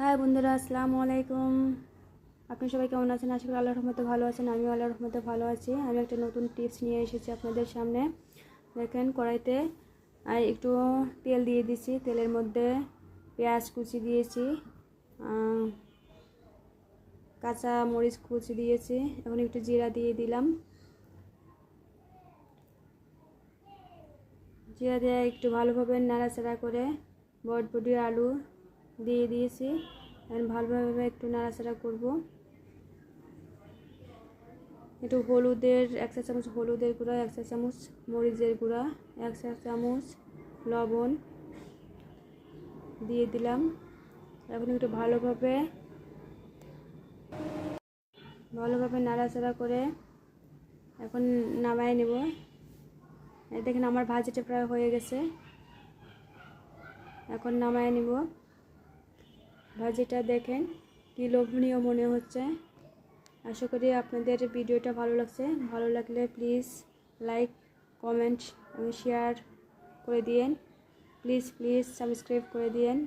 High বন্ধুরা, আসসালামু আলাইকুম। আপনি সবাই কেমন আছেন? আশা করি আল্লাহর রহমতে ভালো আছেন। আমিও আল্লাহর রহমতে ভালো আছি। আমি একটা নতুন টিপস নিয়ে এসেছি আপনাদের সামনে। দেখেন, কড়াইতে একটু তেল দিয়ে দিয়েছি। তেলের মধ্যে পেঁয়াজ কুচি দিয়েছি, কাঁচা মরিচ কুচি দিয়েছি। এখন একটু জিরা দিয়ে দিলাম। জিরা দিয়ে একটু ভালোভাবে নাড়াচাড়া করে বটবটি আলু দিয়ে দিয়েছি। এখন ভালোভাবে একটু নাড়াচাড়া করব। একটু হলুদের 1 চা চামচ হলুদের গুঁড়া, 1 চা চামচ মরিচের গুঁড়া, 1 চা চামচ লবণ দিয়ে দিলাম। এখন একটু ভালোভাবে নাড়াচাড়া করে এখন নামায় নেব। দেখেন, আমার ভাজিটা প্রায় হয়ে গেছে। এখন নামায় নেব। ভাজিটা দেখেন কি লোভনীয় মনে হচ্ছে। আশা করি আপনাদের ভিডিওটা ভালো লাগছে। ভালো লাগলে প্লিজ লাইক, কমেন্ট এবং শেয়ার করে দিয়েন। প্লিজ সাবস্ক্রাইব করে দিয়েন।